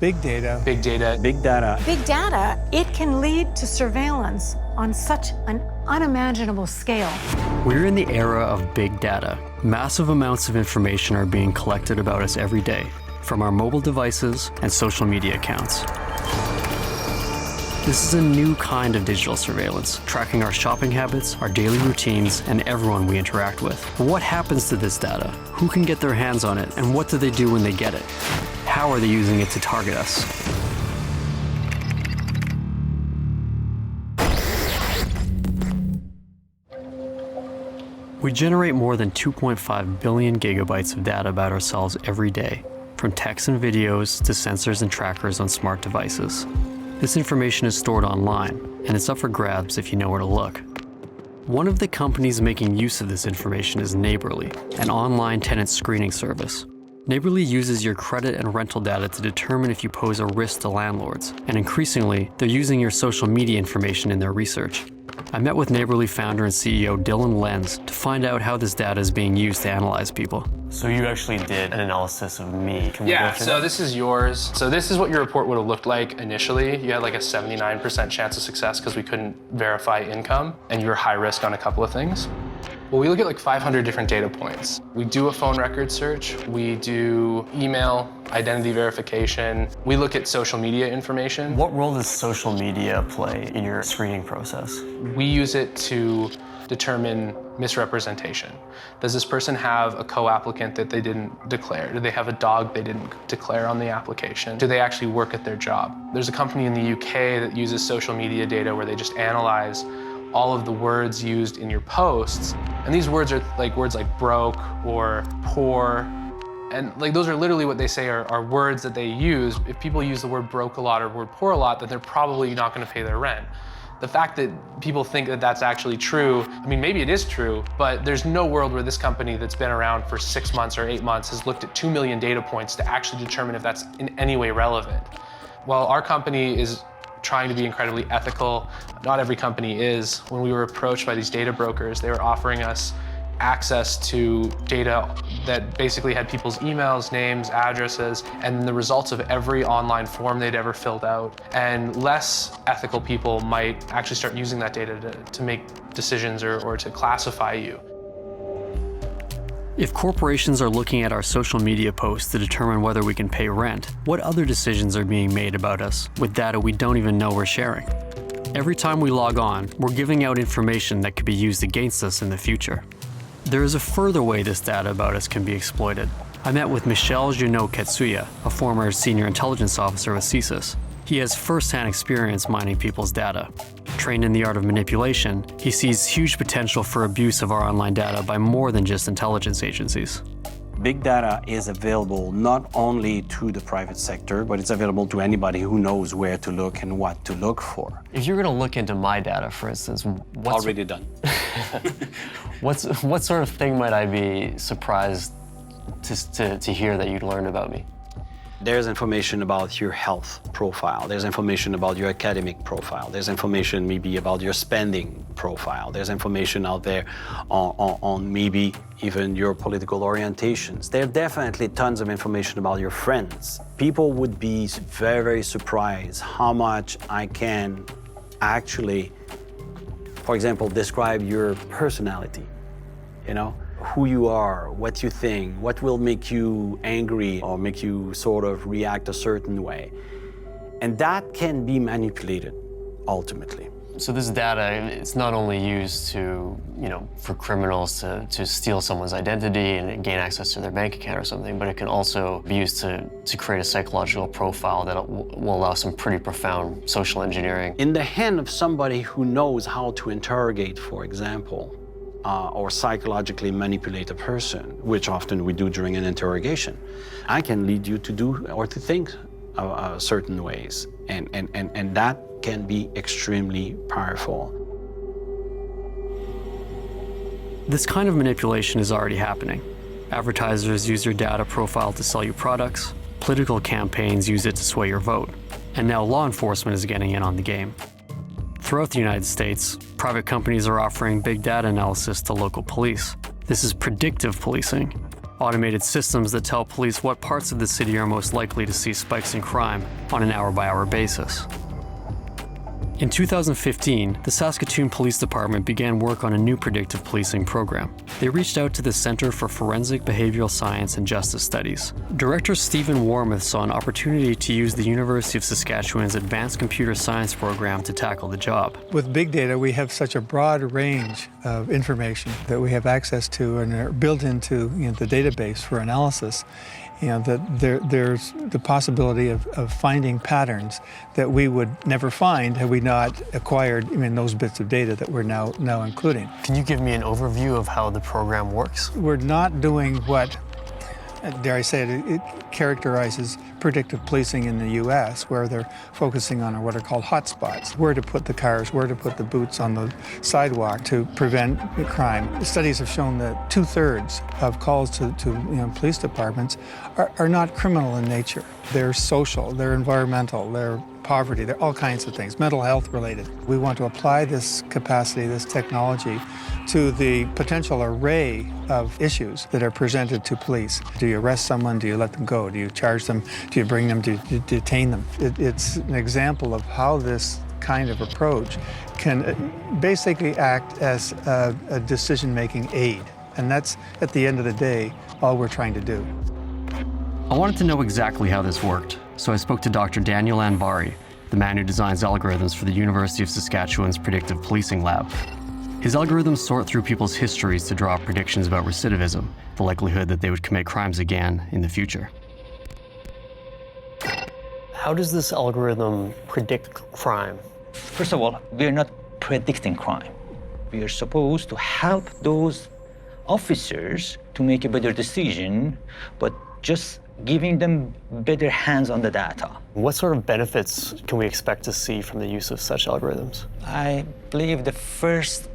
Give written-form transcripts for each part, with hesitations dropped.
Big data. Big data. Big data. Big data, it can lead to surveillance on such an unimaginable scale. We're in the era of big data. Massive amounts of information are being collected about us every day, from our mobile devices and social media accounts. This is a new kind of digital surveillance, tracking our shopping habits, our daily routines, and everyone we interact with. But what happens to this data? Who can get their hands on it, and what do they do when they get it? How are they using it to target us? We generate more than 2.5 billion gigabytes of data about ourselves every day, from text and videos to sensors and trackers on smart devices. This information is stored online, and it's up for grabs if you know where to look. One of the companies making use of this information is Neighborly, an online tenant screening service. Neighborly uses your credit and rental data to determine if you pose a risk to landlords, and increasingly, they're using your social media information in their research. I met with Neighborly founder and CEO Dylan Lenz to find out how this data is being used to analyze people. So you actually did an analysis of me. Can we go through So that? this is yours. So this is what your report would have looked like initially. You had like a 79% chance of success because we couldn't verify income, and you were high risk on a couple of things. Well, we look at like 500 different data points. We do a phone record search. We do email, identity verification. We look at social media information. What role does social media play in your screening process? We use it to determine misrepresentation. Does this person have a co-applicant that they didn't declare? Do they have a dog they didn't declare on the application? Do they actually work at their job? There's a company in the UK that uses social media data where they just analyze all of the words used in your posts. And these words are like words like broke or poor. And like those are literally what they say are words that they use. If people use the word broke a lot or word poor a lot, then they're probably not gonna pay their rent. The fact that people think that that's actually true, I mean, maybe it is true, but there's no world where this company that's been around for 6 months or 8 months has looked at 2 million data points to actually determine if that's in any way relevant. While our company is trying to be incredibly ethical, not every company is. When we were approached by these data brokers, they were offering us access to data that basically had people's emails, names, addresses, and the results of every online form they'd ever filled out. And less ethical people might actually start using that data to make decisions or to classify you. If corporations are looking at our social media posts to determine whether we can pay rent, what other decisions are being made about us with data we don't even know we're sharing? Every time we log on, we're giving out information that could be used against us in the future. There is a further way this data about us can be exploited. I met with Michel Junot-Ketsuya, a former senior intelligence officer with CSIS. He has first-hand experience mining people's data. Trained in the art of manipulation, he sees huge potential for abuse of our online data by more than just intelligence agencies. Big data is available not only to the private sector, but it's available to anybody who knows where to look and what to look for. If you're going to look into my data, for instance, what's Already done. what sort of thing might I be surprised to hear that you'd learn about me? There's information about your health profile. There's information about your academic profile. There's information maybe about your spending profile. There's information out there on maybe even your political orientations. There are definitely tons of information about your friends. People would be very, very surprised how much I can actually, for example, describe your personality, you know? Who you are, what you think, what will make you angry or make you sort of react a certain way. And that can be manipulated, ultimately. So this data, it's not only used to, for criminals to steal someone's identity and gain access to their bank account or something, but it can also be used to create a psychological profile that will allow some pretty profound social engineering. In the hand of somebody who knows how to interrogate, for example, or psychologically manipulate a person, which often we do during an interrogation, I can lead you to do or to think certain ways. And that can be extremely powerful. This kind of manipulation is already happening. Advertisers use your data profile to sell you products, political campaigns use it to sway your vote, and now law enforcement is getting in on the game. Throughout the United States, private companies are offering big data analysis to local police. This is predictive policing. automated systems that tell police what parts of the city are most likely to see spikes in crime on an hour-by-hour basis. In 2015, the Saskatoon Police Department began work on a new predictive policing program. They reached out to the Centre for Forensic Behavioral Science and Justice Studies. Director Stephen Warmuth saw an opportunity to use the University of Saskatchewan's Advanced Computer Science program to tackle the job. With big data, we have such a broad range of information that we have access to and are built into the database for analysis. That there's the possibility of finding patterns that we would never find had we not acquired those bits of data that we're now including. Can you give me an overview of how the program works? We're not doing what, dare I say it characterizes predictive policing in the U.S., where they're focusing on what are called hotspots, where to put the cars, where to put the boots on the sidewalk to prevent crime. Studies have shown that 2/3 of calls to police departments are not criminal in nature. They're social, they're environmental, they're poverty, they're all kinds of things, mental health related. We want to apply this capacity, this technology, to the potential array of issues that are presented to police. Do you arrest someone? Do you let them go? Do you charge them? Do you bring them? Do you detain them? It's an example of how this kind of approach can basically act as a decision-making aid. And that's, at the end of the day, all we're trying to do. I wanted to know exactly how this worked, so I spoke to Dr. Daniel Anvari, the man who designs algorithms for the University of Saskatchewan's Predictive Policing Lab. His algorithms sort through people's histories to draw predictions about recidivism, the likelihood that they would commit crimes again in the future. How does this algorithm predict crime? First of all, we are not predicting crime. We are supposed to help those officers to make a better decision, but just giving them better hands on the data. What sort of benefits can we expect to see from the use of such algorithms? I believe the first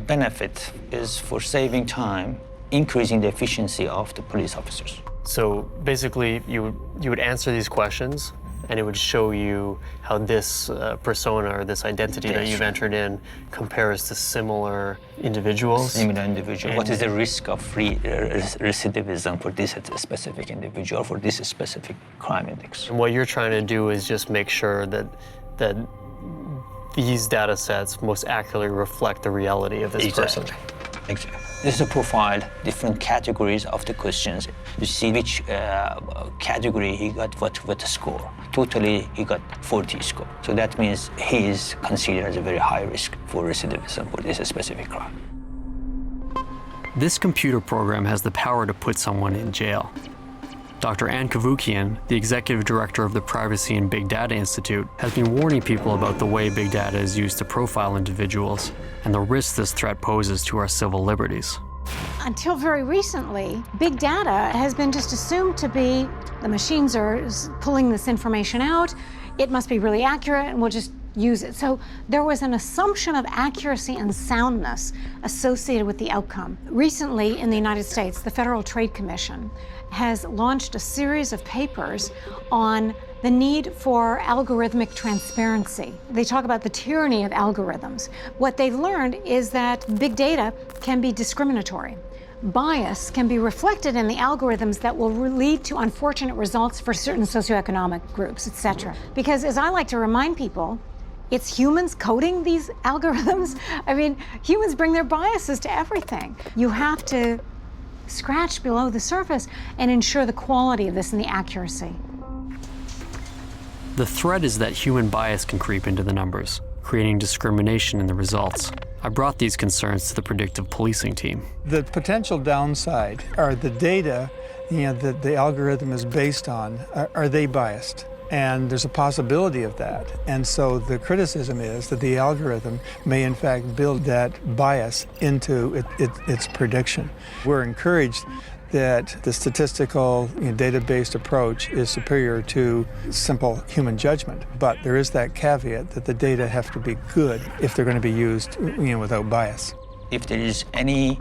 benefit is for saving time, increasing the efficiency of the police officers. So basically, you would answer these questions, and it would show you how this persona or this identity that you've entered in compares to similar individuals. Similar individual. What is the risk of recidivism for this specific individual, for this specific crime index? And what you're trying to do is just make sure that these data sets most accurately reflect the reality of this person. Exactly. This is a profile, different categories of the questions. You see which category he got what score. Totally, he got 40 score. So that means he is considered as a very high risk for recidivism for this specific crime. This computer program has the power to put someone in jail. Dr. Ann Kavukian, the executive director of the Privacy and Big Data Institute, has been warning people about the way big data is used to profile individuals and the risks this threat poses to our civil liberties. Until very recently, big data has been just assumed to be the machines are pulling this information out, it must be really accurate, and we'll just use it. So there was an assumption of accuracy and soundness associated with the outcome. Recently, in the United States, the Federal Trade Commission has launched a series of papers on the need for algorithmic transparency. They talk about the tyranny of algorithms. What they've learned is that big data can be discriminatory. Bias can be reflected in the algorithms that will lead to unfortunate results for certain socioeconomic groups, etc. Because as I like to remind people, it's humans coding these algorithms. I mean, humans bring their biases to everything. You have to scratch below the surface and ensure the quality of this and the accuracy. The threat is that human bias can creep into the numbers, creating discrimination in the results. I brought these concerns to the predictive policing team. The potential downside are the data that the algorithm is based on. Are they biased? And there's a possibility of that. And so the criticism is that the algorithm may in fact build that bias into its prediction. We're encouraged that the statistical data-based approach is superior to simple human judgment. But there is that caveat that the data have to be good if they're going to be used without bias. If there is any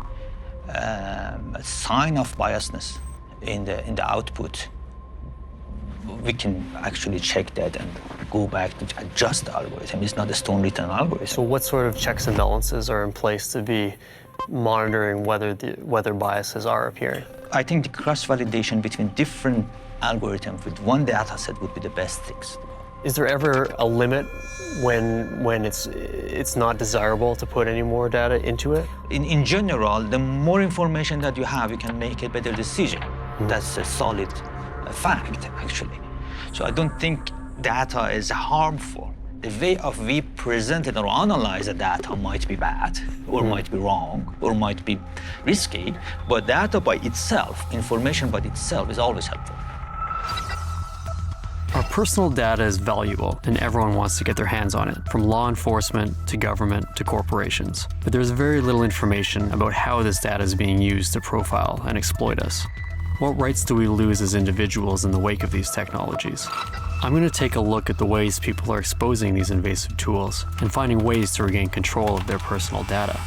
sign of biasness in the output, we can actually check that and go back to adjust the algorithm. It's not a stone-written algorithm. So what sort of checks and balances are in place to be monitoring whether biases are appearing? I think the cross-validation between different algorithms with one data set would be the best things. Is there ever a limit when it's not desirable to put any more data into it? In general, the more information that you have, you can make a better decision. That's a solid fact, actually. So I don't think data is harmful. The way of we present it or analyze the data might be bad, or might be wrong, or might be risky, but data by itself, information by itself, is always helpful. Our personal data is valuable, and everyone wants to get their hands on it, from law enforcement to government to corporations. But there's very little information about how this data is being used to profile and exploit us. What rights do we lose as individuals in the wake of these technologies? I'm going to take a look at the ways people are exposing these invasive tools and finding ways to regain control of their personal data.